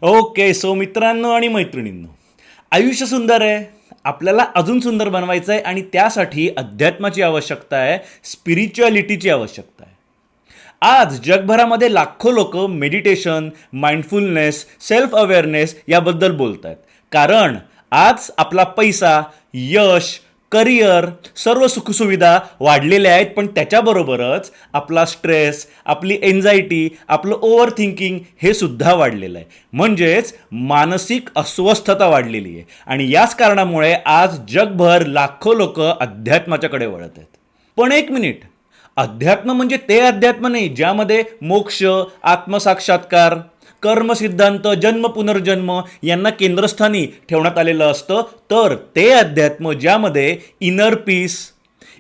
Okay, so मित्रांनो आणि मैत्रिणींनो, आयुष्य सुंदर आहे, आपल्याला अजून सुंदर बनवायचं आहे आणि त्यासाठी अध्यात्माची आवश्यकता आहे, स्पिरिच्युअलिटीची आवश्यकता आहे. आज जगभरामध्ये लाखो लोक मेडिटेशन, माइंडफुलनेस, सेल्फ अवेअरनेस याबद्दल बोलत आहेत. कारण आज आपला पैसा, यश, करिअर, सर्व सुखसुविधा वाढलेल्या आहेत, पण त्याच्याबरोबरच आपला स्ट्रेस, आपली एन्झायटी, आपलं ओव्हर थिंकिंग हे सुद्धा वाढलेलं आहे. म्हणजेच मानसिक अस्वस्थता वाढलेली आहे आणि याच कारणामुळे आज जगभर लाखो लोक अध्यात्माच्याकडे वळत आहेत. पण एक मिनिट, अध्यात्म म्हणजे ते अध्यात्म नाही ज्यामध्ये मोक्ष, आत्मसाक्षात्कार, कर्मसिद्धांत, जन्म पुनर्जन्म यांना केंद्रस्थानी ठेवण्यात आलेलं असतं. तर ते अध्यात्म ज्यामध्ये inner peace,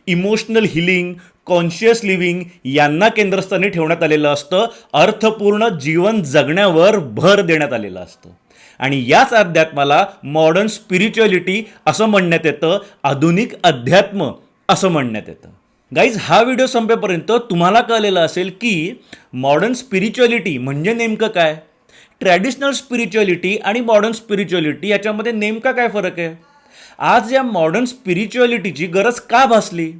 emotional healing, conscious living यांना केंद्रस्थानी ठेवण्यात आलेलं असतं. अर्थपूर्ण जीवन जगण्यावर भर देण्यात आलेलं असतं आणि याच अध्यात्माला मॉडर्न स्पिरिच्युअलिटी असं म्हणण्यात येतं, आधुनिक अध्यात्म असं म्हणण्यात येतं. गाईज, हा व्हिडिओ संपेपर्यंत तुम्हाला कळलेलं असेल की मॉडर्न स्पिरिच्युअलिटी म्हणजे नेमकं काय, ट्रॅडिशनल स्पिरिच्युअलिटी आणि मॉडर्न स्पिरिच्युअलिटी याच्यामध्ये नेमका काय फरक आहे, आज या मॉडर्न स्पिरिच्युअलिटीची गरज का भासली,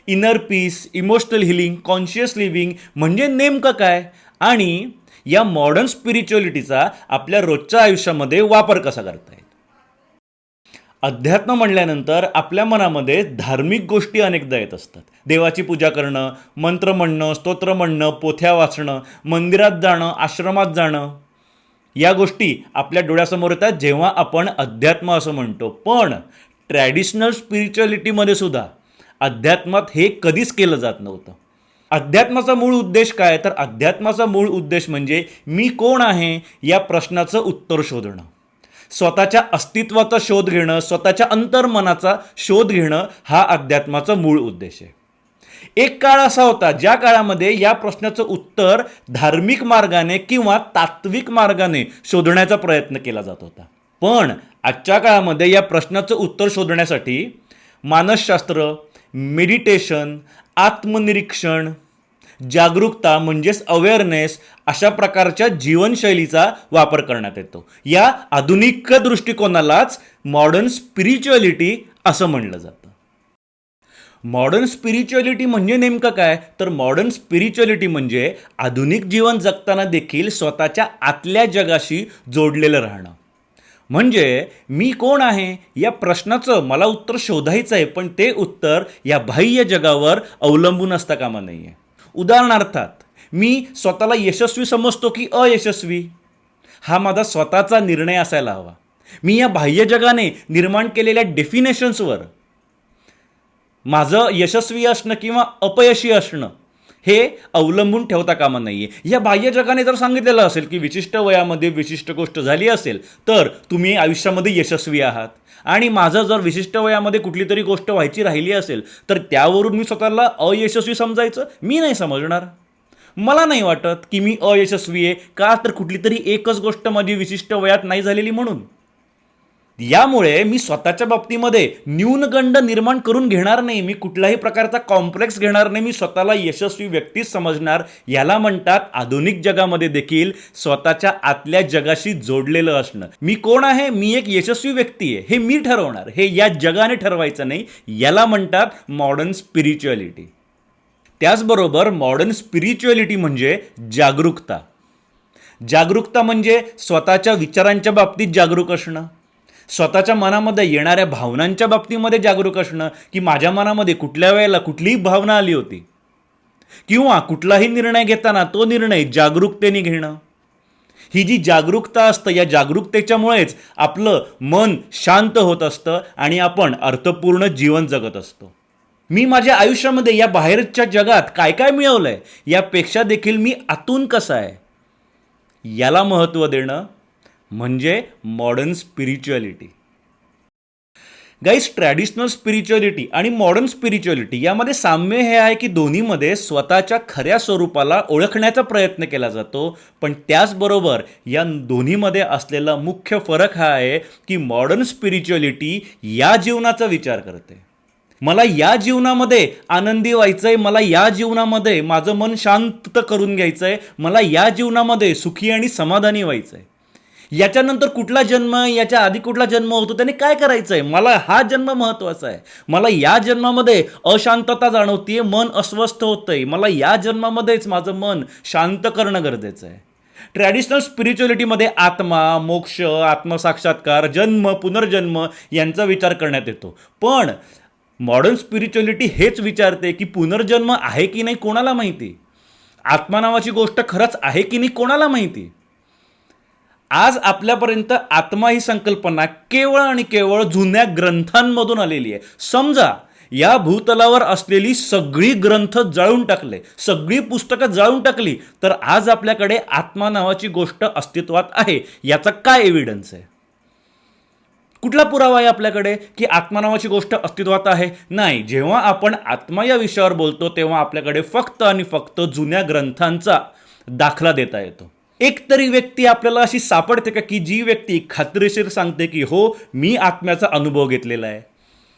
inner peace, emotional healing, conscious living म्हणजे नेमकं काय आणि या मॉडर्न स्पिरिच्युअलिटीचा आपल्या रोजच्या आयुष्यामध्ये वापर कसा करता येईल. अध्यात्म म्हणल्यानंतर आपल्या मनामध्ये धार्मिक गोष्टी अनेकदा येत असतात. देवाची पूजा करणं, मंत्र म्हणणं, स्तोत्र म्हणणं, पोथ्या वाचणं, मंदिरात जाणं, आश्रमात जाणं या गोष्टी आपल्या डोळ्यासमोर येतात जेव्हा आपण अध्यात्म असं म्हणतो. पण ट्रॅडिशनल स्पिरिच्युअलिटीमध्ये सुद्धा अध्यात्मात हे कधीच केलं जात नव्हतं. अध्यात्माचा मूळ उद्देश काय, तर अध्यात्माचा मूळ उद्देश म्हणजे मी कोण आहे या प्रश्नाचं उत्तर शोधणं, स्वतःच्या अस्तित्वाचा शोध घेणं, स्वतःच्या अंतर्मनाचा शोध घेणं हा अध्यात्माचा मूळ उद्देश आहे. एक काळ असा होता ज्या काळामध्ये या प्रश्नाचं उत्तर धार्मिक मार्गाने किंवा तात्विक मार्गाने शोधण्याचा प्रयत्न केला जात होता. पण आजच्या काळामध्ये या प्रश्नाचं उत्तर शोधण्यासाठी मानसशास्त्र, मेडिटेशन, आत्मनिरीक्षण, जागरूकता म्हणजेच अवेअरनेस अशा प्रकारच्या जीवनशैलीचा वापर करण्यात येतो. या आधुनिक दृष्टिकोनालाच मॉडर्न स्पिरिच्युअलिटी असं म्हणलं जातं. मॉडर्न स्पिरिच्युअलिटी म्हणजे नेमकं काय, तर मॉडर्न स्पिरिच्युअलिटी म्हणजे आधुनिक जीवन जगताना देखील स्वतःच्या आतल्या जगाशी जोडलेलं राहणं. म्हणजे मी कोण आहे या प्रश्नाचं मला उत्तर शोधायचं आहे, पण ते उत्तर या बाह्य जगावर अवलंबून असता कामा नाही आहे. उदाहरणार्थात मी स्वतःला यशस्वी समजतो की अयशस्वी हा माझा स्वतःचा निर्णय असायला हवा. मी या बाह्य जगाने निर्माण केलेल्या डेफिनेशन्सवर माझं यशस्वी असणं किंवा अपयशी असणं हे अवलंबून ठेवता कामा नाही आहे. या बाह्य जगाने जर सांगितलेलं असेल की विशिष्ट वयामध्ये विशिष्ट गोष्ट झाली असेल तर तुम्ही आयुष्यामध्ये यशस्वी आहात आणि माझं जर विशिष्ट वयामध्ये कुठली तरी गोष्ट व्हायची राहिली असेल तर त्यावरून मी स्वतःला अयशस्वी समजायचं, मी नाही समजणार. मला नाही वाटत की मी अयशस्वी आहे, का तर कुठली तरी एकच गोष्ट माझी विशिष्ट वयात नाही झालेली म्हणून. यामुळे मी स्वतःच्या बाबतीमध्ये न्यूनगंड निर्माण करून घेणार नाही, मी कुठल्याही प्रकारचा कॉम्प्लेक्स घेणार नाही, मी स्वतःला यशस्वी व्यक्तीच समजणार. याला म्हणतात आधुनिक जगामध्ये देखील स्वतःच्या आतल्या जगाशी जोडलेलं असणं. मी कोण आहे, मी एक यशस्वी व्यक्ती आहे हे मी ठरवणार, हे या जगाने ठरवायचं नाही. याला म्हणतात मॉडर्न स्पिरिच्युअलिटी. त्याचबरोबर मॉडर्न स्पिरिच्युअलिटी म्हणजे जागरूकता. जागरूकता म्हणजे स्वतःच्या विचारांच्या बाबतीत जागरूक असणं, स्वतःच्या मनामध्ये येणाऱ्या भावनांच्या बाबतीमध्ये जागरूक असणं, की माझ्या मनामध्ये कुठल्या वेळेला कुठलीही भावना आली होती किंवा कुठलाही निर्णय घेताना तो निर्णय जागरूकतेने घेणं. ही जी जागरूकता असतं या जागरूकतेच्यामुळेच आपलं मन शांत होत असतं आणि आपण अर्थपूर्ण जीवन जगत असतो. मी माझ्या आयुष्यामध्ये या बाहेरच्या जगात काय काय मिळवलंय यापेक्षा देखील मी आतून कसा आहे याला महत्त्व देणं म्हणजे modern spirituality. Guys, traditional spirituality आणि मॉडर्न स्पिरिच्युअलिटी यामध्ये साम्य हे आहे की दोन्हीमध्ये स्वतःच्या खऱ्या स्वरूपाला ओळखण्याचा प्रयत्न केला जातो. पण त्याचबरोबर या दोन्हीमध्ये असलेला मुख्य फरक हा आहे की मॉडर्न स्पिरिच्युअलिटी या जीवनाचा विचार करते. मला या जीवनामध्ये आनंदी व्हायचं आहे, मला या जीवनामध्ये माझं मन शांत करून घ्यायचं आहे, मला या जीवनामध्ये सुखी आणि समाधानी व्हायचं आहे. याच्यानंतर कुठला जन्म, याच्या आधी कुठला जन्म होतो, त्याने काय करायचं आहे, मला हा जन्म महत्त्वाचा आहे, मला या जन्मामध्ये अशांतता जाणवतीये, मन अस्वस्थ होतंय, मला या जन्मामध्येच माझं मन शांत करणं गरजेचं आहे. ट्रॅडिशनल स्पिरिच्युअलिटीमध्ये आत्मा, मोक्ष, आत्मसाक्षात्कार, जन्म, पुनर्जन्म यांचा विचार करण्यात येतो. पण मॉडर्न स्पिरिच्युअलिटी हेच विचारते की पुनर्जन्म आहे की नाही कोणाला माहिती, आत्मा नावाची गोष्ट खरंच आहे की नाही कोणाला माहिती. आज आपल्यापर्यंत आत्मा ही संकल्पना केवळ आणि केवळ जुन्या ग्रंथांमधून आलेली आहे. समजा या भूतलावर असलेली सगळी ग्रंथ जाळून टाकले, सगळी पुस्तकं जाळून टाकली, तर आज आपल्याकडे आत्मा नावाची गोष्ट अस्तित्वात आहे याचा काय एव्हिडन्स आहे? कुठला पुरावा आहे आपल्याकडे की आत्मा नावाची गोष्ट अस्तित्वात आहे? नाही. जेव्हा आपण आत्मा या विषयावर बोलतो तेव्हा आपल्याकडे फक्त आणि फक्त जुन्या ग्रंथांचा दाखला देता येतो. एक तरी व्यक्ती आपल्याला अशी सापडते का की जी व्यक्ती खात्रीशीर सांगते की हो, मी आत्म्याचा अनुभव घेतलेला आहे,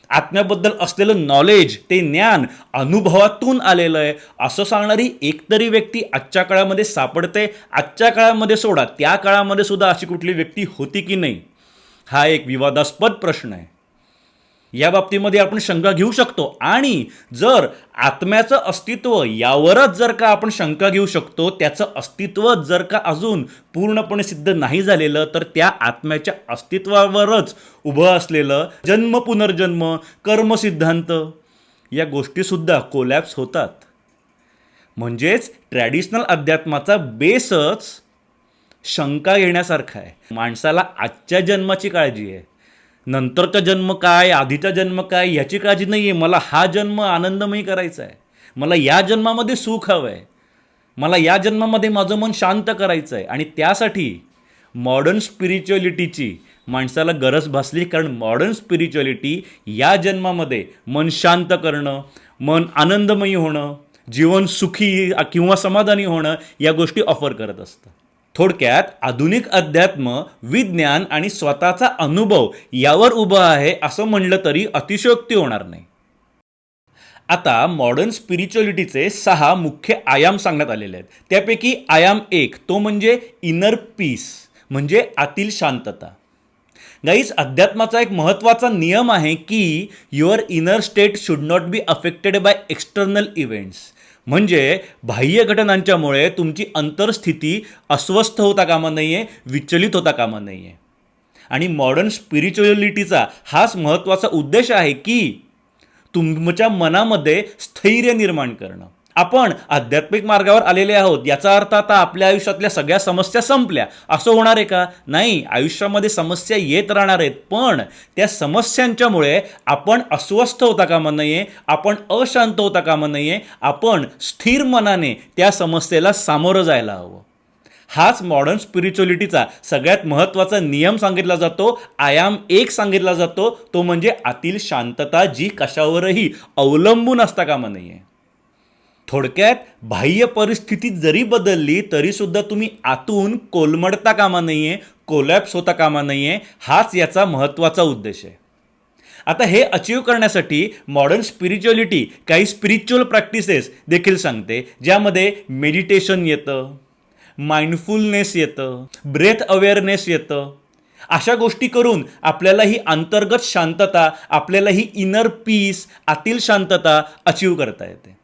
आत्म्याबद्दल असलेलं नॉलेज, ते ज्ञान अनुभवातून आलेलं आहे, असं सांगणारी एकतरी व्यक्ती आजच्या काळामध्ये सापडते? आजच्या काळामध्ये सोडा, त्या काळामध्ये सुद्धा अशी कुठली व्यक्ती होती की नाही, हा एक विवादास्पद प्रश्न आहे. या बाबतीमध्ये आपण शंका घेऊ शकतो. आणि जर आत्म्याचं अस्तित्व यावरच जर का आपण शंका घेऊ शकतो, त्याचं अस्तित्व जर का अजून पूर्णपणे सिद्ध नाही झालेलं, तर त्या आत्म्याच्या अस्तित्वावरच उभं असलेलं जन्म, पुनर्जन्म, कर्मसिद्धांत या गोष्टीसुद्धा कोलॅप्स होतात. म्हणजेच ट्रॅडिशनल अध्यात्माचा बेसच शंका घेण्यासारखा आहे. माणसाला आजच्या जन्माची काळजी आहे, नंतरचा जन्म काय, आधीचा जन्म काय ह्याची काळजी नाही आहे. मला हा जन्म आनंदमयी करायचा आहे, मला या जन्मामध्ये सुख हवं आहे, मला या जन्मामध्ये माझं मन शांत करायचं आहे. आणि त्यासाठी मॉडर्न स्पिरिच्युअलिटीची माणसाला गरज भासली, कारण मॉडर्न स्पिरिच्युअलिटी या जन्मामध्ये मन शांत करणं, मन आनंदमयी होणं, जीवन सुखी किंवा समाधानी होणं या गोष्टी ऑफर करत असतं. थोडक्यात आधुनिक अध्यात्म विज्ञान आणि स्वतःचा अनुभव यावर उभं आहे असं म्हणलं तरी अतिशयोक्ती होणार नाही. आता मॉडर्न स्पिरिच्युअलिटीचे 6 मुख्य आयाम सांगण्यात आलेले आहेत. त्यापैकी आयाम 1 तो म्हणजे इनर पीस, म्हणजे आतील शांतता. गाईज, अध्यात्माचा एक महत्त्वाचा नियम आहे की your inner state should not be affected by external events. म्हणजे बाह्य घटनांच्यामुळे तुमची अंतरस्थिती अस्वस्थ होता कामा नाही आहे, विचलित होता कामा नाही आहे. आणि मॉडर्न स्पिरिच्युअलिटीचा हाच महत्त्वाचा उद्देश आहे की तुमच्या मनामध्ये स्थैर्य निर्माण करणं. आपण आध्यात्मिक मार्गावर आलेले आहोत याचा अर्थ आता आपल्या आयुष्यातल्या सगळ्या समस्या संपल्या असं होणार आहे का? नाही, आयुष्यामध्ये समस्या येत राहणार आहेत, पण त्या समस्यांच्यामुळे आपण अस्वस्थ होता कामा नाही आहे, आपण अशांत होता कामा नाही आहे, आपण स्थिर मनाने त्या समस्येला सामोरं जायला हवं. हाच मॉडर्न स्पिरिच्युअलिटीचा सगळ्यात महत्त्वाचा नियम सांगितला जातो, आयाम 1 सांगितला जातो, तो म्हणजे आतील शांतता, जी कशावरही अवलंबून असता कामा नाही आहे. थोडक्यात बाह्य परिस्थिती जरी बदलली तरीसुद्धा तुम्ही आतून कोलमडता कामा नाही आहे, कोलॅप्स होता कामा नाही आहे. हाच याचा महत्त्वाचा उद्देश आहे. आता हे अचीव करण्यासाठी मॉडर्न स्पिरिच्युअलिटी काही स्पिरिच्युअल प्रॅक्टिसेस देखील सांगते, ज्यामध्ये मेडिटेशन येतं, माइंडफुलनेस येतं, ब्रेथ अवेअरनेस येतं. अशा गोष्टी करून आपल्याला ही अंतर्गत शांतता, आपल्याला ही इनर पीस, आतील शांतता अचीव करता येते.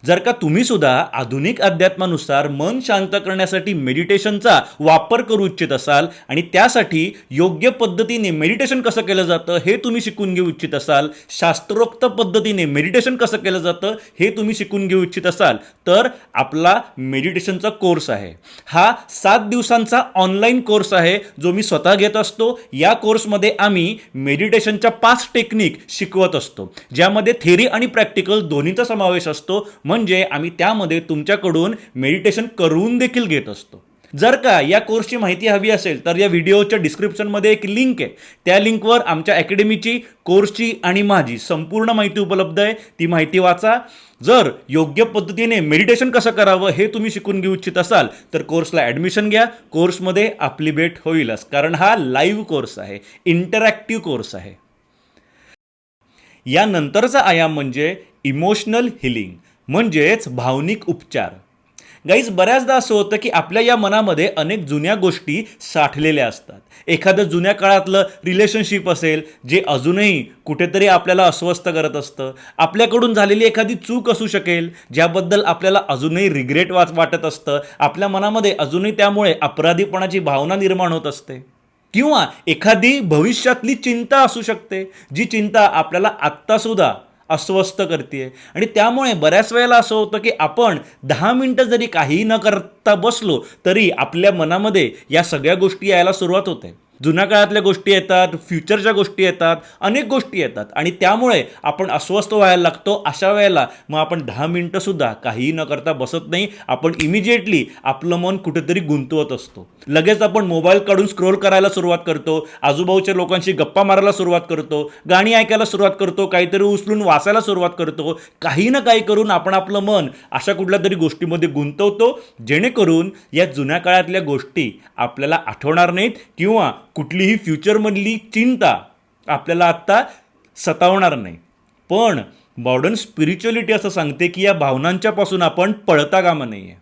जर का तुम्ही सुद्धा आधुनिक अध्यात्मानुसार मन शांत करण्यासाठी मेडिटेशनचा वापर करू इच्छित असाल आणि त्यासाठी योग्य पद्धतीने मेडिटेशन कसं केलं जातं हे तुम्ही शिकून घेऊ इच्छित असाल, शास्त्रोक्त पद्धतीने मेडिटेशन कसं केलं जातं हे तुम्ही शिकून घेऊ इच्छित असाल, तर आपला मेडिटेशनचा कोर्स आहे. हा 7 दिवसांचा ऑनलाईन कोर्स आहे, जो मी स्वतः घेत असतो. या कोर्समध्ये आम्ही मेडिटेशनच्या 5 टेक्निक शिकवत असतो, ज्यामध्ये थेरी आणि प्रॅक्टिकल दोन्हीचा समावेश असतो. म्हणजे आम्ही त्यामध्ये तुमच्याकडून मेडिटेशन करून देखील घेत असतो. जर का या कोर्सची माहिती हवी असेल तर या व्हिडिओच्या डिस्क्रिप्शनमध्ये एक लिंक आहे, त्या लिंकवर आमच्या अकॅडमीची, कोर्सची आणि माझी संपूर्ण माहिती उपलब्ध आहे. ती माहिती वाचा. जर योग्य पद्धतीने मेडिटेशन कसं करावं हे तुम्ही शिकून घेऊ इच्छित असाल तर कोर्सला ॲडमिशन घ्या. कोर्समध्ये आपली भेट होईलच, कारण हा लाईव्ह कोर्स आहे, इंटरॅक्टिव्ह कोर्स आहे. यानंतरचा आयाम म्हणजे इमोशनल हिलिंग, म्हणजेच भावनिक उपचार. गाईज बऱ्याचदा असं होतं की आपल्या या मनामध्ये अनेक जुन्या गोष्टी साठलेल्या असतात. एखादं जुन्या काळातलं रिलेशनशिप असेल जे अजूनही कुठेतरी आपल्याला अस्वस्थ करत असतं. आपल्याकडून झालेली एखादी चूक असू शकेल ज्याबद्दल आपल्याला अजूनही रिग्रेट वाटत असतं. आपल्या मनामध्ये अजूनही त्यामुळे अपराधीपणाची भावना निर्माण होत असते. किंवा एखादी भविष्यातली चिंता असू शकते जी चिंता आपल्याला आत्तासुद्धा अस्वस्थ करते. आणि त्यामुळे बऱ्याच वेळेला असं होतं की आपण 10 मिनटं जरी काही न करता बसलो तरी आपल्या मनामध्ये या सगळ्या गोष्टी यायला सुरुवात होते. जुन्या काळातल्या गोष्टी येतात, फ्युचरच्या गोष्टी येतात, अनेक गोष्टी येतात आणि त्यामुळे आपण अस्वस्थ व्हायला लागतो. अशा वेळेला मग आपण 10 मिनटंसुद्धा काहीही न करता बसत नाही. आपण इमिजिएटली आपलं मन कुठेतरी गुंतवत असतो. लगेच आपण मोबाईल काढून स्क्रोल करायला सुरुवात करतो, आजूबाजूच्या लोकांशी गप्पा मारायला सुरुवात करतो, गाणी ऐकायला सुरुवात करतो, काहीतरी उचलून वाचायला सुरुवात करतो. काही ना काही करून आपण आपलं मन अशा कुठल्या तरी गोष्टीमध्ये गुंतवतो जेणेकरून या जुन्या काळातल्या गोष्टी आपल्याला आठवणार नाहीत किंवा कुठलीही फ्युचरमधली चिंता आपल्याला आत्ता सतावणार नाही. पण मॉडर्न स्पिरिच्युअलिटी असं सांगते की या भावनांच्यापासून आपण पळता कामा नाही आहे.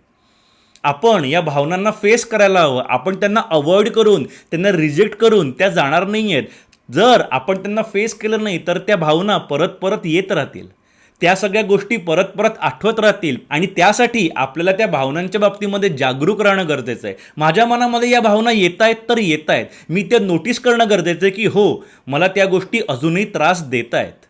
आपण या भावनांना फेस करायला हवं. आपण त्यांना अवॉइड करून, त्यांना रिजेक्ट करून त्या जाणार नाही आहेत. जर आपण त्यांना फेस केलं नाही तर त्या भावना परत परत येत राहतील. त्या सगळ्या गोष्टी परत परत आठवत राहतील आणि त्यासाठी आपल्याला त्या भावनांच्या बाबतीमध्ये जागरूक राहणं गरजेचं आहे. माझ्या मनामध्ये या भावना येत आहेत तर येत आहेत, मी त्या नोटीस करणं गरजेचं आहे की हो, मला त्या गोष्टी अजूनही त्रास देत आहेत.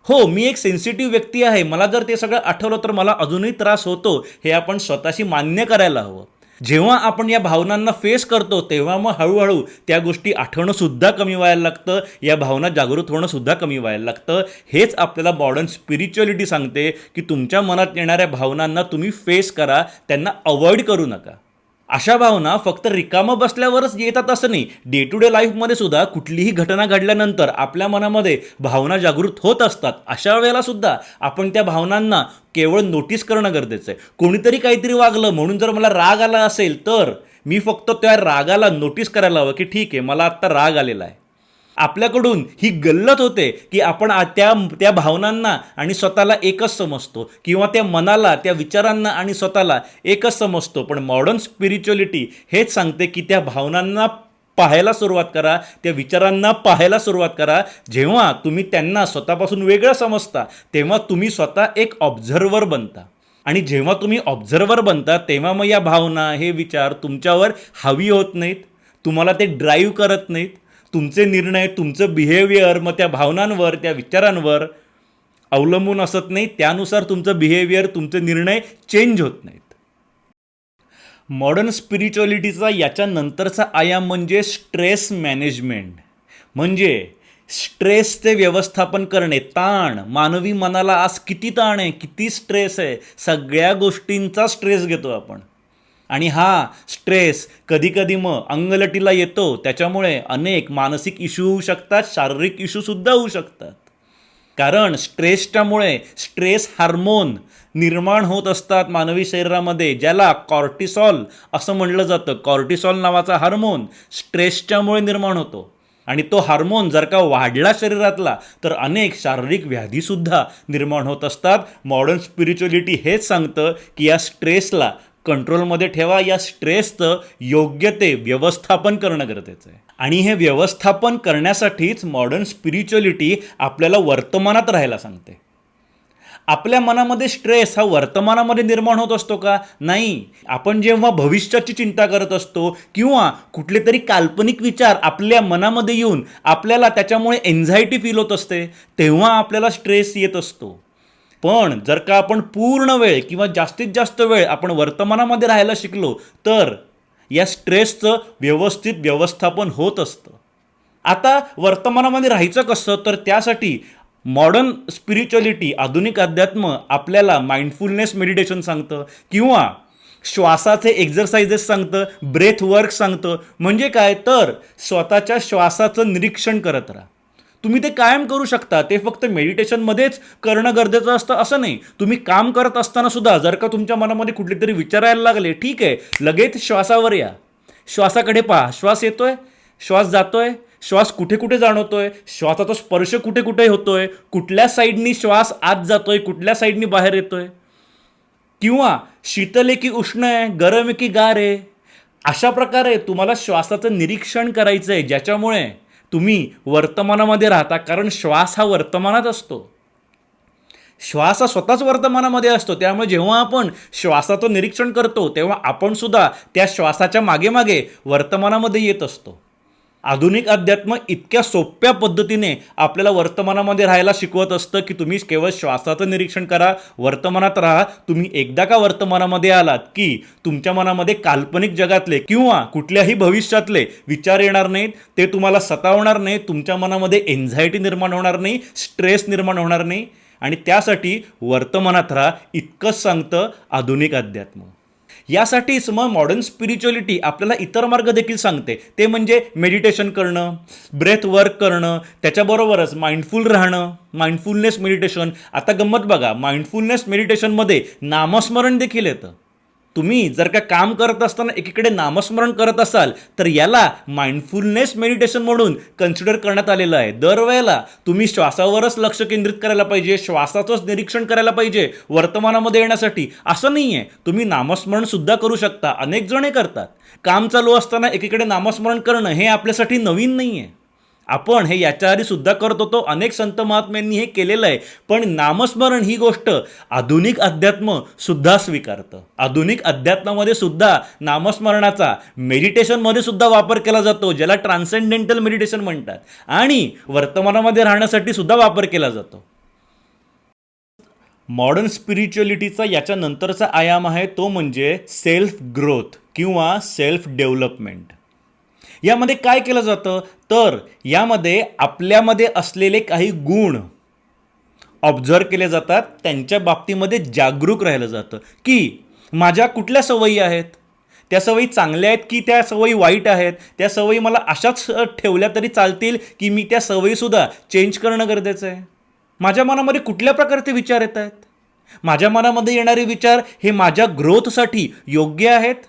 हो, मी एक सेन्सिटिव्ह व्यक्ती आहे, मला जर ते सगळं आठवलं तर मला अजूनही त्रास होतो, हे आपण स्वतःशी मान्य करायला हवं. जेव्हा आपण या भावनांना फेस करतो तेव्हा मग हळूहळू त्या गोष्टी आठवणं सुद्धा कमी व्हायला लागतं, या भावना जागृत होणं सुद्धा कमी व्हायला लागतं. हेच आपल्याला मॉडर्न स्पिरिच्युअलिटी सांगते की तुमच्या मनात येणाऱ्या भावनांना तुम्ही फेस करा, त्यांना अवॉइड करू नका. अशा भावना फक्त रिकामं बसल्यावरच येतात असं नाही. डे टू डे लाईफमध्ये सुद्धा कुठलीही घटना घडल्यानंतर आपल्या मनामध्ये भावना जागृत होत असतात. अशा वेळेला सुद्धा आपण त्या भावनांना केवळ नोटीस करणं गरजेचं आहे. कोणीतरी काहीतरी वागलं म्हणून जर मला राग आला असेल तर मी फक्त त्या रागाला नोटीस करायला हवं की ठीक आहे, मला आत्ता राग आलेला आहे. आपल्याकडून ही गल्लत होते की आपण त्या भावनांना आणि स्वतःला एकच समजतो किंवा त्या मनाला, त्या विचारांना आणि स्वतःला एकच समजतो. पण मॉडर्न स्पिरिच्युअलिटी हेच सांगते की त्या भावनांना पाहायला सुरुवात करा, त्या विचारांना पाहायला सुरुवात करा. जेव्हा तुम्ही त्यांना स्वतःपासून वेगळं समजता तेव्हा तुम्ही स्वतः एक ऑब्झर्वर बनता आणि जेव्हा तुम्ही ऑब्झर्वर बनता तेव्हा मग या भावना, हे विचार तुमच्यावर हावी होत नाहीत, तुम्हाला ते ड्राईव्ह करत नाहीत. तुमचे निर्णय, तुमचं बिहेवियर मग त्या भावनांवर, त्या विचारांवर अवलंबून असत नाही. त्यानुसार तुमचं बिहेवियर, तुमचे निर्णय चेंज होत नाहीत. मॉडर्न स्पिरिच्युअलिटीचा याच्यानंतरचा आयाम म्हणजे स्ट्रेस मॅनेजमेंट. म्हणजे स्ट्रेसचे व्यवस्थापन करणे. ताण, मानवी मनाला आज किती ताण आहे, किती स्ट्रेस आहे, सगळ्या गोष्टींचा स्ट्रेस घेतो आपण. आणि हा स्ट्रेस कधीकधी मग अंगलटीला येतो. त्याच्यामुळे अनेक मानसिक इश्यू होऊ शकतात, शारीरिक इश्यूसुद्धा होऊ शकतात. कारण स्ट्रेसच्यामुळे स्ट्रेस हार्मोन निर्माण होत असतात मानवी शरीरामध्ये, ज्याला कॉर्टिसॉल असं म्हणलं जातं. कॉर्टिसॉल नावाचा हार्मोन स्ट्रेसच्यामुळे निर्माण होतो आणि तो हार्मोन जर का वाढला शरीरातला तर अनेक शारीरिक व्याधीसुद्धा निर्माण होत असतात. मॉडर्न स्पिरिच्युअलिटी हेच सांगतं की या स्ट्रेसला कंट्रोलमध्ये ठेवा. या स्ट्रेसचं योग्य ते व्यवस्थापन करणं गरजेचं आहे. आणि हे व्यवस्थापन करण्यासाठीच मॉडर्न स्पिरिच्युअलिटी आपल्याला वर्तमानात राहायला सांगते. आपल्या मनामध्ये स्ट्रेस हा वर्तमानामध्ये निर्माण होत असतो का? नाही. आपण जेव्हा भविष्याची चिंता करत असतो किंवा कुठले तरी काल्पनिक विचार आपल्या मनामध्ये येऊन आपल्याला त्याच्यामुळे एन्झायटी फील होत असते तेव्हा आपल्याला स्ट्रेस येत असतो. पण जर का आपण पूर्ण वेळ किंवा जास्तीत जास्त वेळ आपण वर्तमानामध्ये राहायला शिकलो तर या स्ट्रेसचं व्यवस्थित व्यवस्थापन होत असतं. आता वर्तमानामध्ये राहायचं कसं? तर त्यासाठी मॉडर्न स्पिरिच्युअलिटी, आधुनिक अध्यात्म आपल्याला माइंडफुलनेस मेडिटेशन सांगतं किंवा श्वासाचे एक्झरसाइजेस सांगतं, ब्रेथ वर्क सांगतं. म्हणजे काय? तर स्वतःच्या श्वासाचं निरीक्षण करत राहा. तुम्ही ते कायम करू शकता. ते फक्त मेडिटेशनमध्येच करणं गरजेचं असतं असं नाही. तुम्ही काम करत असताना सुद्धा जर का तुमच्या मनामध्ये कुठले तरी विचार यायला लागले, ठीक आहे, लगेच श्वासावर या, श्वासाकडे पहा. श्वास येतोय, श्वास जातोय, श्वास कुठे कुठे जाणवतोय, श्वासाचा स्पर्श कुठे कुठे होतोय, कुठल्या साईडनी श्वास आत जातोय, कुठल्या साईडनी बाहेर येतोय. किंवा शीतल आहे की उष्ण आहे, गरम आहे की गार आहे. अशा प्रकारे तुम्हाला श्वासाचं निरीक्षण करायचं आहे, ज्याच्यामुळे तुम्ही वर्तमानामध्ये राहता. कारण श्वास हा वर्तमानात असतो, श्वास हा स्वतःच वर्तमानामध्ये असतो. त्यामुळे जेव्हा आपण श्वासाचं निरीक्षण करतो तेव्हा आपण सुद्धा त्या श्वासाच्या मागे मागे वर्तमानामध्ये येत असतो. आधुनिक अध्यात्म इतक्या सोप्या पद्धतीने आपल्याला वर्तमानामध्ये राहायला शिकवत असतं की तुम्ही केवळ श्वासाचं निरीक्षण करा, वर्तमानात राहा. तुम्ही एकदा का वर्तमानामध्ये आलात की तुमच्या मनामध्ये काल्पनिक जगातले किंवा कुठल्याही भविष्यातले विचार येणार नाहीत, ते तुम्हाला सतावणार नाही, तुमच्या मनामध्ये एन्झायटी निर्माण होणार नाही, स्ट्रेस निर्माण होणार नाही. आणि त्यासाठी वर्तमानात राहा, इतकंच सांगतं आधुनिक अध्यात्म. यासाठीच मग मॉडर्न स्पिरिच्युअलिटी आपल्याला इतर मार्ग देखील सांगते, ते म्हणजे मेडिटेशन करणं, ब्रेथ वर्क करणं, त्याच्याबरोबरच माइंडफुल राहणं, माइंडफुलनेस मेडिटेशन. आता गंमत बघा, माइंडफुलनेस मेडिटेशनमध्ये नामस्मरण देखील येतं. तुम्ही जर का काम करत असताना एकीकडे नामस्मरण करत असाल तर याला माइंडफुलनेस मेडिटेशन म्हणून कन्सिडर करण्यात आलेलं आहे. दरवेळेला तुम्ही श्वासावरच लक्ष केंद्रित करायला पाहिजे, श्वासाचंच निरीक्षण करायला पाहिजे वर्तमानामध्ये येण्यासाठी, असं नाही आहे. तुम्ही नामस्मरण सुद्धा करू शकता, अनेक जणे करतात. काम चालू असताना एकीकडे नामस्मरण करणं हे आपल्यासाठी नवीन नाही आहे. आपण हे याच्या आधी सुद्धा करत होतो, अनेक संत महात्म्यांनी हे केलेलं आहे. पण नामस्मरण ही गोष्ट आधुनिक अध्यात्म सुद्धा स्वीकारतं. आधुनिक अध्यात्मामध्ये सुद्धा नामस्मरणाचा मेडिटेशनमध्ये सुद्धा वापर केला जातो, ज्याला ट्रान्सेंडेंटल मेडिटेशन म्हणतात, आणि वर्तमानामध्ये राहण्यासाठी सुद्धा वापर केला जातो. मॉडर्न स्पिरिच्युअलिटीचा याच्या नंतरचा आयाम आहे तो म्हणजे सेल्फ ग्रोथ किंवा सेल्फ डेव्हलपमेंट. यामध्ये काय केलं जातं तर यामध्ये आपल्यामध्ये असलेले काही गुण ऑब्झर्व केले जातात, त्यांच्या बाबतीमध्ये जागरूक राहिलं जातं की माझ्या कुठल्या सवयी आहेत, त्या सवयी चांगल्या आहेत की त्या सवयी वाईट आहेत, त्या सवयी मला अशाच ठेवल्या तरी चालतील की मी त्या सवयीसुद्धा चेंज करणं गरजेचं आहे. माझ्या मनामध्ये कुठल्या प्रकारचे विचार येत आहेत, माझ्या मनामध्ये येणारे विचार हे माझ्या ग्रोथसाठी योग्य आहेत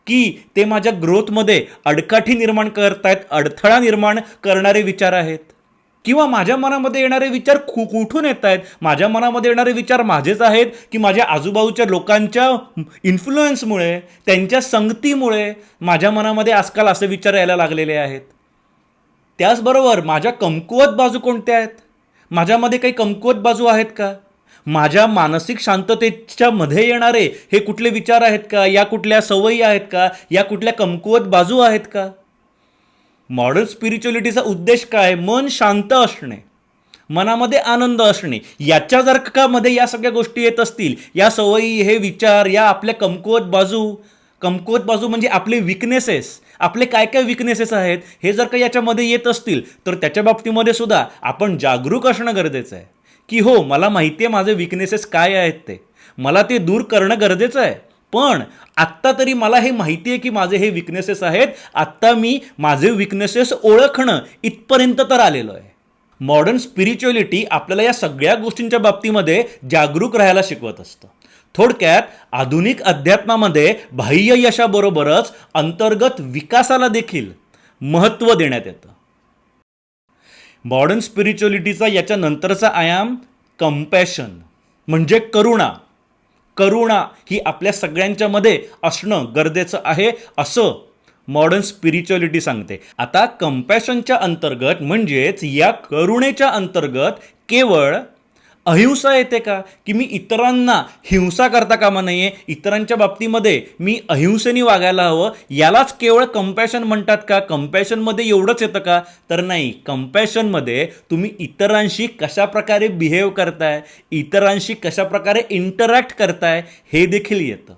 की ते माझ्या ग्रोथमध्ये अडकाठी निर्माण करतायत, अडथळा निर्माण करणारे विचार आहेत. किंवा माझ्या मनामध्ये येणारे विचार कुठून येत आहेत, माझ्या मनामध्ये येणारे विचार माझेच आहेत की माझ्या आजूबाजूच्या लोकांच्या इन्फ्लुएन्समुळे, त्यांच्या संगतीमुळे माझ्या मनामध्ये आजकाल असे विचार यायला लागलेले आहेत. त्याचबरोबर माझ्या कमकुवत बाजू कोणत्या आहेत, माझ्यामध्ये काही कमकुवत बाजू आहेत का, माझ्या मानसिक शांततेच्या मध्ये येणारे हे कुठले विचार आहेत का, या कुठल्या सवयी आहेत का, या कुठल्या कमकुवत बाजू आहेत का. मॉडर्न स्पिरिच्युअलिटीचा उद्देश काय, मन शांत असणे, मनामध्ये आनंद असणे. याच्या जर का मध्ये या सगळ्या गोष्टी येत असतील, या सवयी, हे विचार, या आपल्या कमकुवत बाजू म्हणजे आपले विकनेसेस, आपले काय काय विकनेसेस आहेत हे जर का याच्यामध्ये येत असतील तर त्याच्या बाबतीमध्ये सुद्धा आपण जागरूक असणं गरजेचं आहे की हो, मला माहिती आहे माझे विकनेसेस काय आहेत, ते मला ते दूर करणं गरजेचं आहे. पण आत्ता तरी मला हे माहिती आहे की माझे हे विकनेसेस आहेत, आत्ता मी माझे विकनेसेस ओळखणं इथपर्यंत तर आलेलो आहे. मॉडर्न स्पिरिच्युअलिटी आपल्याला या सगळ्या गोष्टींच्या बाबतीमध्ये जागरूक राहायला शिकवत असतं. थोडक्यात आधुनिक अध्यात्मामध्ये बाह्य यशाबरोबरच अंतर्गत विकासाला देखील महत्त्व देण्यात येतं. मॉडर्न स्पिरिच्युअलिटीचा याच्या नंतरचा आयाम कंपॅशन म्हणजे करुणा. करुणा ही आपल्या सगळ्यांच्यामध्ये असणं गरजेचं आहे असं मॉडर्न स्पिरिच्युअलिटी सांगते. आता कंपॅशनच्या अंतर्गत म्हणजेच या करुणेच्या अंतर्गत केवळ अहिंसा येते का, की मी इतरांना हिंसा करता कामा नये, इतरांच्या बाबतीमध्ये मी अहिंसेने वागायला हवं, यालाच केवळ कंपॅशन म्हणतात का, कंपॅशनमध्ये एवढंच येतं का, तर नाही. कंपॅशनमध्ये तुम्ही इतरांशी कशा प्रकारे बिहेव करताय, इतरांशी कशा प्रकारे इंटरॅक्ट करताय हे देखील येतं.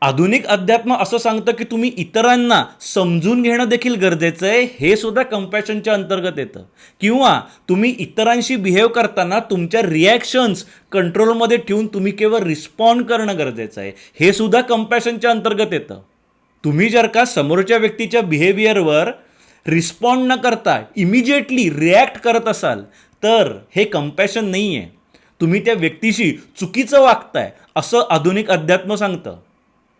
आधुनिक अध्यात्म असं सांगतं की तुम्ही इतरांना समजून घेणं देखील गरजेचं आहे, हे सुद्धा कंपॅशनच्या अंतर्गत येतं. किंवा तुम्ही इतरांशी बिहेव करताना तुमच्या रिॲक्शन्स कंट्रोलमध्ये ठेवून तुम्ही केवळ रिस्पॉन्ड करणं गरजेचं आहे, हे सुद्धा कंपॅशनच्या अंतर्गत येतं. तुम्ही जर का समोरच्या व्यक्तीच्या बिहेवियरवर रिस्पॉन्ड न करता इमिजिएटली रिॲक्ट करत असाल तर हे कंपॅशन नाही आहे, तुम्ही त्या व्यक्तीशी चुकीचं वागताय असं आधुनिक अध्यात्म सांगतं.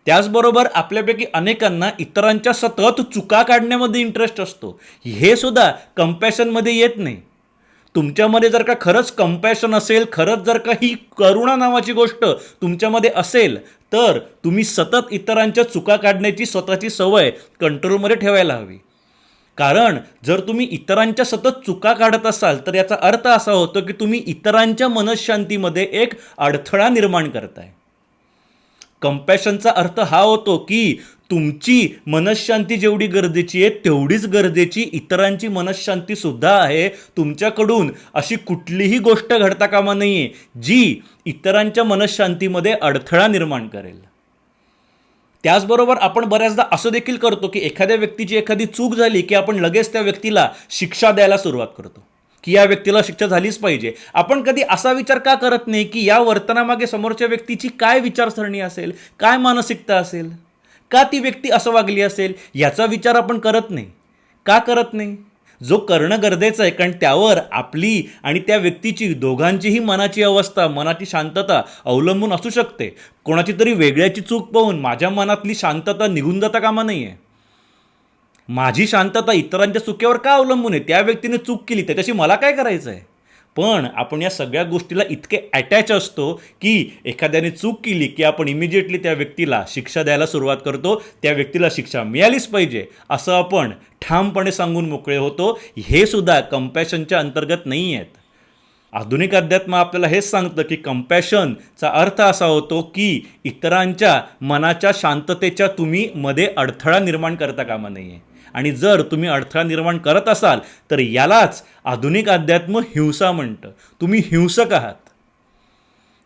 त्याचबरोबर आपल्यापैकी अनेकांना इतरांच्या सतत चुका काढण्यामध्ये इंटरेस्ट असतो, हे सुद्धा कंपॅशनमध्ये येत नाही. तुमच्यामध्ये जर का खरंच कंपॅशन असेल, खरंच जर का ही करुणा नावाची गोष्ट तुमच्यामध्ये असेल, तर तुम्ही सतत इतरांच्या चुका काढण्याची स्वतःची सवय कंट्रोलमध्ये ठेवायला हवी. कारण जर तुम्ही इतरांच्या सतत चुका काढत असाल तर याचा अर्थ असा होतो की तुम्ही इतरांच्या मनःशांतीमध्ये एक अडथळा निर्माण करताय. कंपॅशनचा अर्थ हा होतो की तुमची मनःशांती जेवढी गरजेची आहे तेवढीच गरजेची इतरांची मनःशांती सुद्धा आहे. तुमच्याकडून अशी कुठलीही गोष्ट घडता कामा नये जी इतरांच्या मनःशांतीमध्ये अडथळा निर्माण करेल. त्याचबरोबर आपण बऱ्याचदा असं देखील करतो की एखाद्या व्यक्तीची एखादी चूक झाली की आपण लगेच त्या व्यक्तीला शिक्षा द्यायला सुरुवात करतो की या व्यक्तीला शिक्षा झालीच पाहिजे. आपण कधी असा विचार का करत नाही की या वर्तनामागे समोरच्या व्यक्तीची काय विचारसरणी असेल, काय मानसिकता असेल, का ती व्यक्ती असं वागली असेल, याचा विचार आपण करत नाही. का करत नाही? जो करणं गरजेचं आहे, कारण त्यावर आपली आणि त्या व्यक्तीची दोघांचीही मनाची अवस्था, मनाची शांतता अवलंबून असू शकते. कोणाची तरी वेगळ्याची चूक पाहून माझ्या मनातली शांतता निघून जाता कामा नाही आहे. माझी शांतता इतरांच्या चुकीवर का अवलंबून आहे? त्या व्यक्तीने चूक केली त्याच्याशी मला काय करायचं आहे? पण आपण या सगळ्या गोष्टीला इतके अटॅच असतो की एखाद्याने चूक केली की आपण इमिजिएटली त्या व्यक्तीला शिक्षा द्यायला सुरुवात करतो. त्या व्यक्तीला शिक्षा मिळालीच पाहिजे असं आपण ठामपणे सांगून मोकळे होतो. हे सुद्धा कंपॅशनच्या अंतर्गत नाही आहेत. आधुनिक अध्यात्म आपल्याला हेच सांगतं की कंपॅशनचा अर्थ असा होतो की इतरांच्या मनाच्या शांततेच्या तुम्ही मध्ये अडथळा निर्माण करता कामा नये. आणि जर तुम्ही अडथळा निर्माण करत असाल तर यालाच आधुनिक अध्यात्म हिंसा म्हणतं. तुम्ही हिंसक आहात.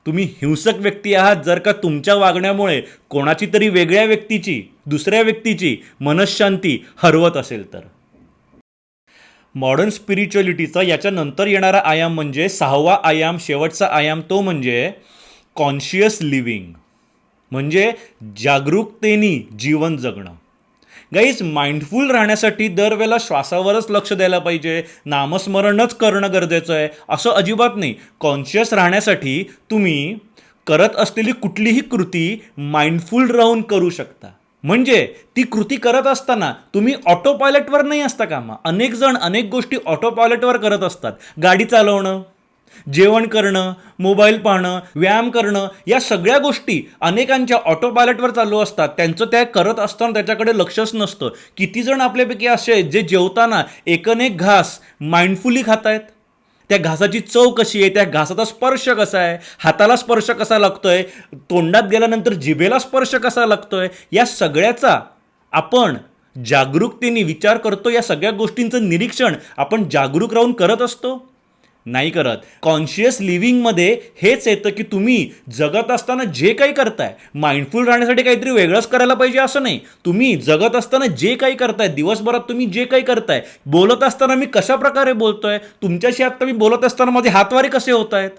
तुम्ही हिंसक व्यक्ती आहात जर का तुमच्या वागण्यामुळे कोणाची तरी वेगळ्या व्यक्तीची, दुसऱ्या व्यक्तीची मनःशांती हरवत असेल तर. मॉडर्न स्पिरिच्युअलिटीचा याच्यानंतर येणारा आयाम म्हणजे 6वा आयाम, शेवटचा आयाम, तो म्हणजे कॉन्शियस लिव्हिंग, म्हणजे जागरूकतेने जीवन जगणं. गाईज, माइंडफुल राहण्यासाठी दरवेळेला श्वासावरच लक्ष द्यायला पाहिजे, नामस्मरणच करणं गरजेचं आहे असं अजिबात नाही. कॉन्शियस राहण्यासाठी तुम्ही करत असलेली कुठलीही कृती माइंडफुल राहून करू शकता. म्हणजे ती कृती करत असताना तुम्ही ऑटो पायलटवर नाही असता कामा. अनेक जण अनेक गोष्टी ऑटो पायलटवर करत असतात. गाडी चालवणं, जेवण करणं, मोबाईल पाहणं, व्यायाम करणं, या सगळ्या गोष्टी अनेकांच्या ऑटो पायलटवर चालू असतात. त्यांचं त्या करत असताना त्याच्याकडे लक्षच नसतं. किती जण आपल्यापैकी असे आहेत जे जेवताना एकनेक घास माइंडफुली खात आहेत. त्या घासाची चव कशी आहे, त्या घासाचा स्पर्श कसा आहे, हाताला स्पर्श कसा लागतोय, तोंडात गेल्यानंतर जिभेला स्पर्श कसा लागतोय, या सगळ्याचा आपण जागरूकतेने विचार करतो. या सगळ्या गोष्टींचं निरीक्षण आपण जागरूक राहून करत असतो? नाही करत. कॉन्शियस लिव्हिंगमध्ये हेच येतं की तुम्ही जगत असताना जे काही करताय, माइंडफुल राहण्यासाठी काहीतरी वेगळंच करायला पाहिजे असं नाही. तुम्ही जगत असताना जे काही करताय, दिवसभरात तुम्ही जे काही करताय, बोलत असताना मी कशा प्रकारे बोलतोय, तुमच्याशी आता मी बोलत असताना माझे हातवारे कसे होत आहेत,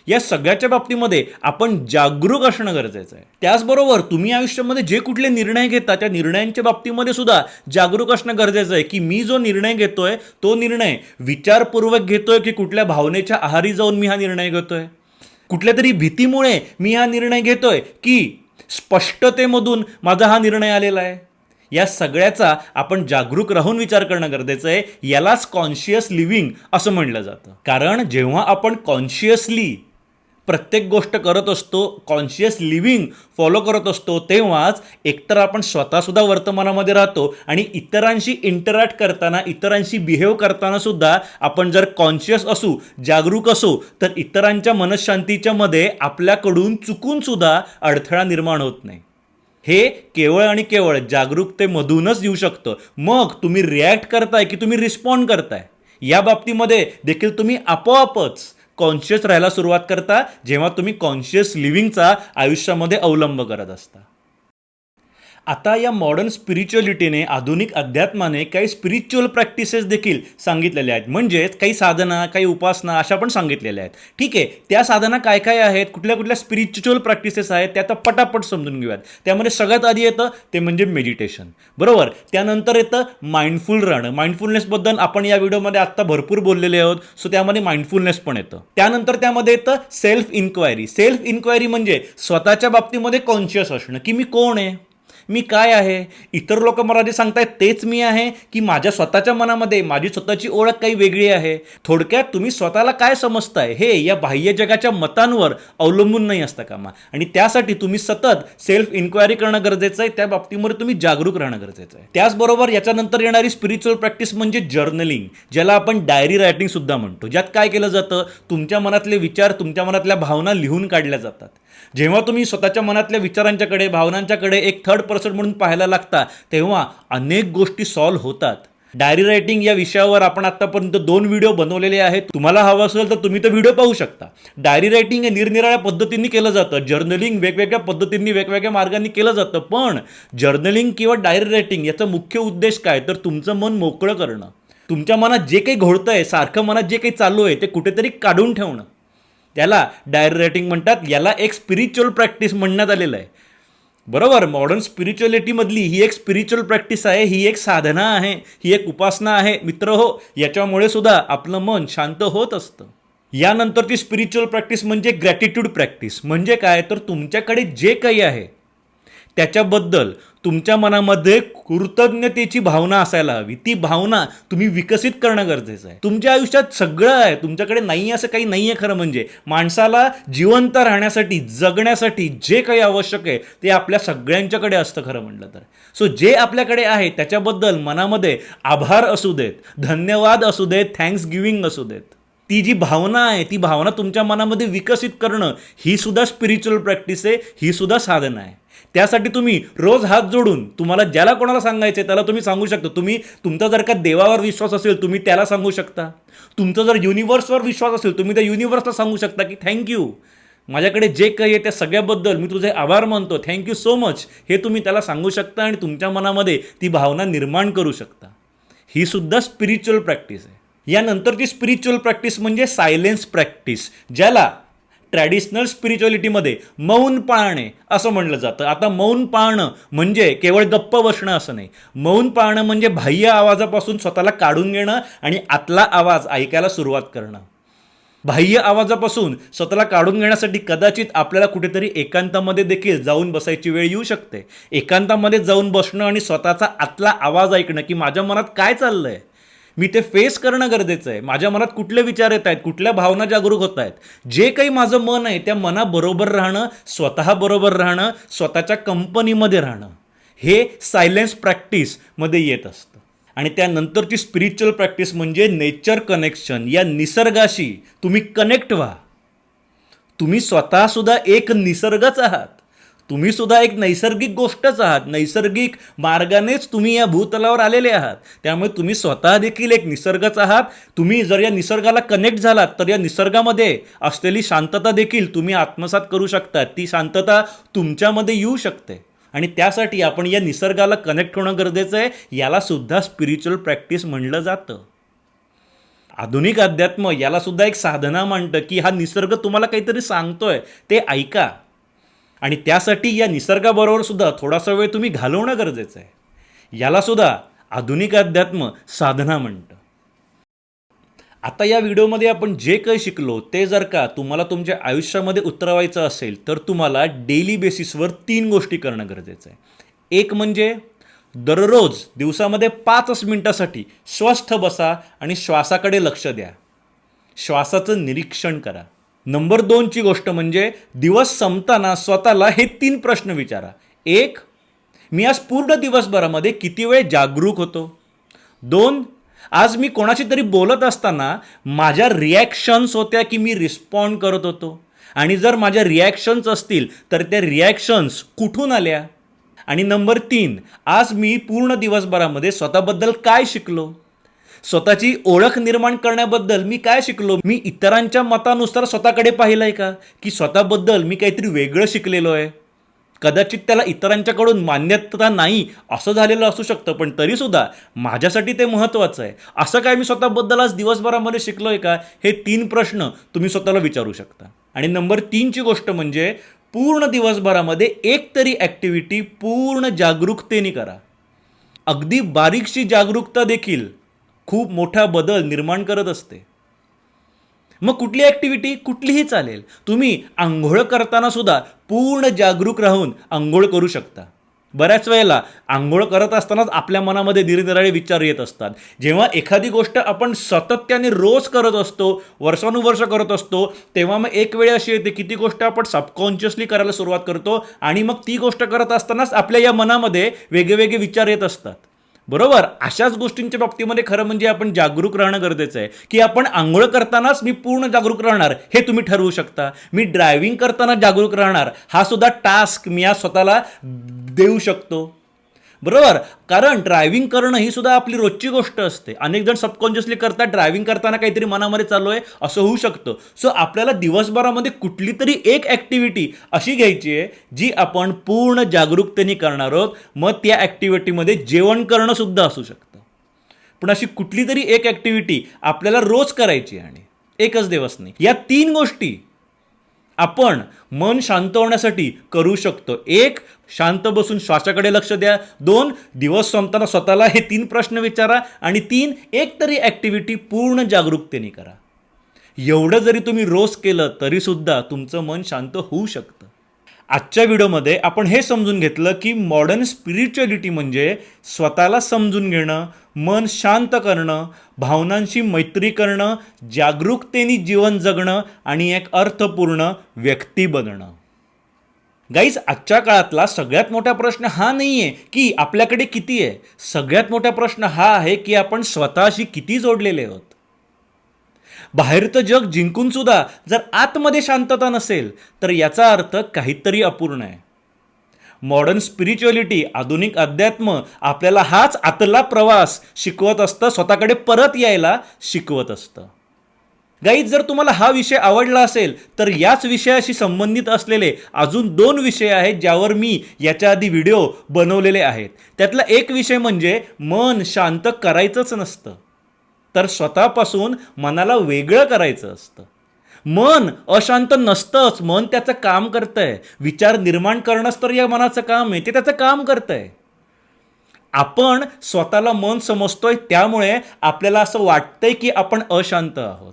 या सगळ्याच्या बाबतीमध्ये आपण जागरूक असणं गरजेचं आहे. त्याचबरोबर तुम्ही आयुष्यामध्ये जे कुठले निर्णय घेता त्या निर्णयांच्या बाबतीमध्ये सुद्धा जागरूक असणं गरजेचं आहे की मी जो निर्णय घेतोय तो निर्णय विचारपूर्वक घेतोय की कुठल्या भावनेच्या आहारी जाऊन मी हा निर्णय घेतोय, कुठल्या तरी भीतीमुळे मी हा निर्णय घेतोय की स्पष्टतेमधून माझा हा निर्णय आलेला आहे. या सगळ्याचा आपण जागरूक राहून विचार करणं गरजेचं आहे. यालाच कॉन्शियस लिव्हिंग असं म्हणलं जातं. कारण जेव्हा आपण कॉन्शियसली प्रत्येक गोष्ट करत असतो, कॉन्शियस लिव्हिंग फॉलो करत असतो, तेव्हाच एकतर आपण स्वतःसुद्धा वर्तमानामध्ये राहतो आणि इतरांशी इंटरॅक्ट करताना, इतरांशी बिहेव करताना सुद्धा आपण जर कॉन्शियस असू, जागरूक असू, तर इतरांच्या मनःशांतीच्या मध्ये आपल्याकडून चुकून सुद्धा अडथळा निर्माण होत नाही. हे केवळ आणि केवळ जागरूकतेमधूनच येऊ शकतं. मग तुम्ही रिॲक्ट करताय की तुम्ही रिस्पॉन्ड करताय, या बाबतीमध्ये देखील तुम्ही आपोआपच कॉन्शियस राहायला सुरुवात करता जेव्हा तुम्ही कॉन्शियस लिव्हिंगचा आयुष्यामध्ये अवलंब करत असता. आता या मॉडर्न स्पिरिच्युअलिटीने, आधुनिक अध्यात्माने काही स्पिरिच्युअल प्रॅक्टिसेस देखील सांगितलेल्या आहेत. म्हणजेच काही साधना, काही उपासना अशा पण सांगितलेल्या आहेत. ठीक आहे, त्या साधना काय काय आहेत, कुठल्या कुठल्या स्पिरिच्युअल प्रॅक्टिसेस आहेत, त्या आता पटापट समजून घेऊयात. त्यामध्ये सगळ्यात आधी येतं ते म्हणजे मेडिटेशन, बरोबर. त्यानंतर येतं माइंडफुल राहणं. माइंडफुलनेसबद्दल आपण या व्हिडिओमध्ये आत्ता भरपूर बोललेले आहोत, सो त्यामध्ये माइंडफुलनेस पण येतं. त्यानंतर त्यामध्ये येतं सेल्फ इन्क्वायरी. सेल्फ इन्क्वायरी म्हणजे स्वतःच्या बाबतीमध्ये कॉन्शियस असणं की मी कोण आहे, मी काय आहे? इतर लोक मला जे सांगतायत तेच मी आहे, की माझ्या स्वतःच्या मनामध्ये माझी स्वतःची ओळख काही वेगळी आहे? थोडक्यात तुम्ही स्वतःला काय समजताय हे या बाह्य जगाच्या मतांवर अवलंबून नाही असता कामा. आणि त्यासाठी तुम्ही सतत सेल्फ इन्क्वायरी करणं गरजेचं आहे. त्या बाबतीमध्ये तुम्ही जागरूक राहणं गरजेचं आहे. त्याचबरोबर याच्यानंतर येणारी स्पिरिच्युअल प्रॅक्टिस म्हणजे जर्नलिंग, ज्याला आपण डायरी रायटिंग सुद्धा म्हणतो. ज्यात काय केलं जातं, तुमच्या मनातले विचार, तुमच्या मनातल्या भावना लिहून काढल्या जातात. जेव्हा तुम्ही स्वतःच्या मनातल्या विचारांच्याकडे, भावनांच्याकडे एक थर्ड पर्सन म्हणून पाहायला लागता, तेव्हा अनेक गोष्टी सॉल्व्ह होतात. डायरी रायटिंग या विषयावर आपण आतापर्यंत 2 व्हिडिओ बनवलेले आहेत. तुम्हाला हवं असेल तर तुम्ही तो व्हिडिओ पाहू शकता. डायरी रायटिंग हे निरनिराळ्या पद्धतींनी केलं जातं. जर्नलिंग वेगवेगळ्या पद्धतींनी, वेगवेगळ्या मार्गांनी केलं जातं. पण जर्नलिंग किंवा डायरी रायटिंग याचा मुख्य उद्देश काय, तर तुमचं मन मोकळं करणं. तुमच्या मनात जे काही घोळतंय, सारखं मनात जे काही चालू आहे ते कुठेतरी काढून ठेवणं, त्याला डायरी रायटिंग म्हणतात. याला एक स्पिरिच्युअल प्रॅक्टिस म्हणण्यात आलेलं आहे. बरोबर, मॉडर्न स्पिरिच्युअलिटीमधली ही एक स्पिरिच्युअल प्रॅक्टिस आहे, ही एक साधना आहे, ही एक उपासना आहे मित्र हो. याच्यामुळे सुद्धा आपलं मन शांत होत असतं. यानंतरची स्पिरिच्युअल प्रॅक्टिस म्हणजे ग्रॅटिट्यूड प्रॅक्टिस. म्हणजे काय, तर तुमच्याकडे जे काही आहे त्याच्याबद्दल तुमच्या मनामध्ये कृतज्ञतेची भावना असायला हवी. ती भावना तुम्ही विकसित करणं गरजेचं आहे. तुमच्या आयुष्यात सगळं आहे, तुमच्याकडे नाही असं काही नाही आहे. खरं म्हणजे माणसाला जिवंत राहण्यासाठी, जगण्यासाठी जे काही आवश्यक आहे ते आपल्या सगळ्यांच्याकडे असतं खरं म्हटलं तर. सो जे आपल्याकडे आहे त्याच्याबद्दल मनामध्ये आभार असू देत, धन्यवाद असू देत, थँक्स गिव्हिंग असू देत. ती जी भावना आहे ती भावना तुमच्या मनामध्ये विकसित करणं ही सुद्धा स्पिरिच्युअल प्रॅक्टिस आहे, ही सुद्धा साधना आहे. त्यासाठी तुम्ही रोज हात जोडून तुम्हाला ज्याला कोणाला सांगायचं आहे त्याला तुम्ही सांगू शकता. तुमचा जर का देवावर विश्वास असेल तुम्ही त्याला सांगू शकता. तुमचा जर युनिव्हर्सवर विश्वास असेल तुम्ही त्या युनिव्हर्सला सांगू शकता की थँक्यू, माझ्याकडे जे काही आहे त्या सगळ्याबद्दल मी तुझे आभार मानतो, थँक्यू सो मच, हे तुम्ही त्याला सांगू शकता आणि तुमच्या मनामध्ये ती भावना निर्माण करू शकता. ही सुद्धा स्पिरिच्युअल प्रॅक्टिस आहे. यानंतरची स्पिरिच्युअल प्रॅक्टिस म्हणजे सायलेन्स प्रॅक्टिस, ज्याला ट्रॅडिशनल स्पिरिच्युअलिटीमध्ये मौन पाळणे असं म्हणलं जातं. आता मौन पाळणं म्हणजे केवळ गप्प बसणं असं नाही. मौन पाळणं म्हणजे बाह्य आवाजापासून स्वतःला काढून घेणं आणि आतला आवाज ऐकायला सुरुवात करणं. बाह्य आवाजापासून स्वतःला काढून घेण्यासाठी कदाचित आपल्याला कुठेतरी एकांतामध्ये देखील जाऊन बसायची वेळ येऊ शकते. एकांतामध्ये जाऊन बसणं आणि स्वतःचा आतला आवाज ऐकणं, की माझ्या मनात काय चाललंय, मी ते फेस करणं गरजेचं आहे. माझ्या मनात कुठले विचार येत आहेत, कुठल्या भावना जागरूक होत आहेत, जे काही माझं मन आहे त्या मनाबरोबर राहणं, स्वतःबरोबर राहणं, स्वतःच्या कंपनीमध्ये राहणं, हे सायलेन्स प्रॅक्टिसमध्ये येत असतं. आणि त्यानंतरची स्पिरिच्युअल प्रॅक्टिस म्हणजे नेचर कनेक्शन. या निसर्गाशी तुम्ही कनेक्ट व्हा. तुम्ही स्वतःसुद्धा एक निसर्गच आहात. तुम्ही सुद्धा एक नैसर्गिक गोष्टच आहात. नैसर्गिक मार्गानेच तुम्ही या भूतलावर आलेले आहात. त्यामुळे तुम्ही स्वतः देखील एक निसर्गच आहात. तुम्ही जर या निसर्गाला कनेक्ट झालात तर या निसर्गामध्ये असलेली शांतता देखील तुम्ही आत्मसात करू शकता. ती शांतता तुमच्यामध्ये येऊ शकते आणि त्यासाठी आपण या निसर्गाला कनेक्ट होणं गरजेचं आहे. याला सुद्धा स्पिरिच्युअल प्रॅक्टिस म्हणलं जातं. आधुनिक अध्यात्म याला सुद्धा एक साधना मानतं, की हा निसर्ग तुम्हाला काहीतरी सांगतोय ते ऐका. आणि त्यासाठी या निसर्गाबरोबर सुद्धा थोडासा वेळ तुम्ही घालवणं गरजेचं आहे. याला सुद्धा आधुनिक अध्यात्म साधना म्हणतं. आता या व्हिडिओमध्ये आपण जे काही शिकलो ते जर का तुम्हाला तुमच्या आयुष्यामध्ये उतरवायचं असेल तर तुम्हाला डेली बेसिसवर 3 गोष्टी करणं गरजेचं आहे. एक म्हणजे दररोज दिवसामध्ये 5 मिनिटासाठी स्वस्थ बसा आणि श्वासाकडे लक्ष द्या. श्वासाचं निरीक्षण करा. नंबर 2ची गोष्ट म्हणजे दिवस संपताना स्वतःला हे 3 प्रश्न विचारा. 1, मी आज पूर्ण दिवसभरामध्ये किती वेळ जागरूक होतो. 2, आज मी कोणाशी तरी बोलत असताना माझ्या रिॲक्शन्स होत्या की मी रिस्पॉन्ड करत होतो, आणि जर माझ्या रिॲक्शन्स असतील तर त्या रिॲक्शन्स कुठून आल्या. आणि नंबर 3, आज मी पूर्ण दिवसभरामध्ये स्वतःबद्दल काय शिकलो, स्वतःची ओळख निर्माण करण्याबद्दल मी काय शिकलो. मी इतरांच्या मतानुसार स्वतःकडे पाहिलंय का, की स्वतःबद्दल मी काहीतरी वेगळं शिकलेलो आहे. कदाचित त्याला इतरांच्याकडून मान्यता नाही असं झालेलं असू शकतं, पण तरीसुद्धा माझ्यासाठी ते महत्त्वाचं आहे. असं काय मी स्वतःबद्दल आज दिवसभरामध्ये शिकलोय का, हे 3 प्रश्न तुम्ही स्वतःला विचारू शकता. आणि नंबर 3ची गोष्ट म्हणजे पूर्ण दिवसभरामध्ये एक तरी ॲक्टिव्हिटी पूर्ण जागरूकतेने करा. अगदी बारीकशी जागरूकता देखील खूप मोठा बदल निर्माण करत असते. मग कुठली ॲक्टिव्हिटी, कुठलीही चालेल. तुम्ही आंघोळ करताना सुद्धा पूर्ण जागरूक राहून आंघोळ करू शकता. बऱ्याच वेळेला आंघोळ करत असतानाच आपल्या मनामध्ये निरनिराळे विचार येत असतात. जेव्हा एखादी गोष्ट आपण सातत्याने रोज करत असतो, वर्षानुवर्ष करत असतो, तेव्हा मग एक वेळ अशी येते की ती गोष्ट आपण सबकॉन्शियसली करायला सुरुवात करतो आणि मग ती गोष्ट करत असतानाच आपल्या या मनामध्ये वेगवेगळे विचार येत असतात. बरोबर. अशाच गोष्टींच्या बाबतीमध्ये खरं म्हणजे आपण जागरूक राहणं गरजेचं आहे, की आपण आंघोळ करतानाच मी पूर्ण जागरूक राहणार हे तुम्ही ठरवू शकता. मी ड्रायव्हिंग करताना जागरूक राहणार हा सुद्धा टास्क मी आज स्वतःला देऊ शकतो. बरोबर. कारण ड्रायव्हिंग करणं ही सुद्धा आपली रोजची गोष्ट असते. अनेक जण सबकॉन्शियसली करतात, ड्रायव्हिंग करताना काहीतरी मनामध्ये चालू आहे असं होऊ शकतं. सो आपल्याला दिवसभरामध्ये कुठली तरी एक ॲक्टिव्हिटी अशी घ्यायची आहे जी आपण पूर्ण जागरूकतेने करणार आहोत. मग त्या ॲक्टिव्हिटीमध्ये जेवण करणं सुद्धा असू शकतं. पण अशी कुठली तरी एक ॲक्टिव्हिटी आपल्याला रोज करायची आणि एकच दिवस नाही. या 3 गोष्टी आपण मन शांत होण्यासाठी करू शकतो. 1, शांत बसून श्वासाकडे लक्ष द्या. 2, दिवस संपताना स्वतःला हे 3 प्रश्न विचारा. आणि 3, एक तरी ॲक्टिव्हिटी पूर्ण जागरूकतेने करा. एवढं जरी तुम्ही रोज केलं तरी सुद्धा तुमचं मन शांत होऊ शकतं. आजच्या व्हिडिओमध्ये आपण हे समजून घेतलं की मॉडर्न स्पिरिच्युअलिटी म्हणजे स्वतःला समजून घेणं, मन शांत करणं, भावनांशी मैत्री करणं, जागरूकतेने जीवन जगणं आणि एक अर्थपूर्ण व्यक्ती बनणं. गाईज, आजच्या काळातला सगळ्यात मोठा प्रश्न हा नाही आहे की आपल्याकडे किती आहे. सगळ्यात मोठा प्रश्न हा आहे की आपण स्वतःशी किती जोडलेले आहोत. बाहेरचं जग जिंकून सुद्धा जर आतमध्ये शांतता नसेल तर याचा अर्थ काहीतरी अपूर्ण आहे. मॉडर्न स्पिरिच्युअलिटी, आधुनिक अध्यात्म आपल्याला हाच आतला प्रवास शिकवत असतं, स्वतःकडे परत यायला शिकवत असतं. गाईज, जर तुम्हाला हा विषय आवडला असेल तर याच विषयाशी संबंधित असलेले अजून 2 विषय आहेत ज्यावर मी याच्या आधी व्हिडिओ बनवलेले आहेत. त्यातला एक विषय म्हणजे मन शांत करायचंच नसतं तर स्वतःपासून मनाला वेगळं करायचं असतं. मन अशांत नसतंच, मन त्याचं काम करतंय. विचार निर्माण करणंच तर या मनाचं काम आहे, ते त्याचं काम करतंय. आपण स्वतःला मन समजतोय त्यामुळे आपल्याला असं वाटतंय की आपण अशांत आहोत.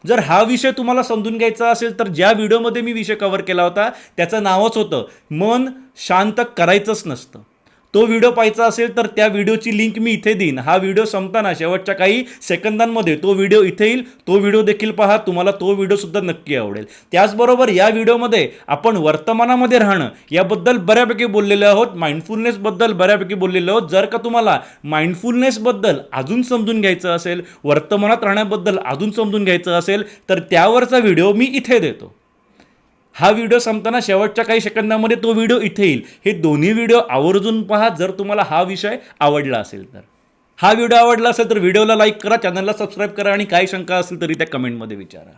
जर हा विषय तुम्हाला समजून घ्यायचा असेल तर ज्या व्हिडिओमध्ये मी विषय कव्हर केला होता त्याचं नावच होतं मन शांत करायचंच नसतं. तो व्हिडिओ पाहायचा असेल तर त्या व्हिडिओची लिंक मी इथे देईन. हा व्हिडिओ संपताना शेवटच्या काही सेकंदांमध्ये तो व्हिडिओ इथे येईल. तो व्हिडिओ देखील पहा, तुम्हाला तो व्हिडिओसुद्धा नक्की आवडेल. त्याचबरोबर या व्हिडिओमध्ये आपण वर्तमानामध्ये राहणं याबद्दल बऱ्यापैकी बोललेलो आहोत, माइंडफुलनेसबद्दल बऱ्यापैकी बोललेलो आहोत. जर का तुम्हाला माइंडफुलनेसबद्दल अजून समजून घ्यायचं असेल, वर्तमानात राहण्याबद्दल अजून समजून घ्यायचं असेल तर त्यावरचा व्हिडिओ मी इथे देतो. हा व्हिडिओ संपताना शेवटच्या काही सेकंदामध्ये तो व्हिडिओ इथे येईल. हे दोन्ही व्हिडिओ आवर्जून पहा जर तुम्हाला हा विषय आवडला असेल तर. हा व्हिडिओ आवडला असेल तर व्हिडिओला लाईक करा, चॅनलला सबस्क्राईब करा आणि काही शंका असेल तरी त्या कमेंटमध्ये विचारा.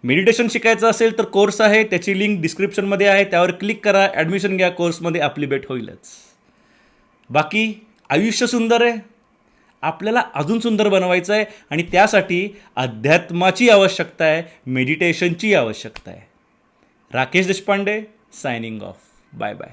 मेडिटेशन शिकायचं असेल तर कोर्स आहे, त्याची लिंक डिस्क्रिप्शनमध्ये आहे, त्यावर क्लिक करा, ॲडमिशन घ्या. कोर्समध्ये आपली भेट होईलच. बाकी आयुष्य सुंदर आहे, आपल्याला अजून सुंदर बनवायचं आहे आणि त्यासाठी अध्यात्माची आवश्यकता आहे, मेडिटेशनची आवश्यकता आहे. Rakesh Deshpande signing off. Bye bye.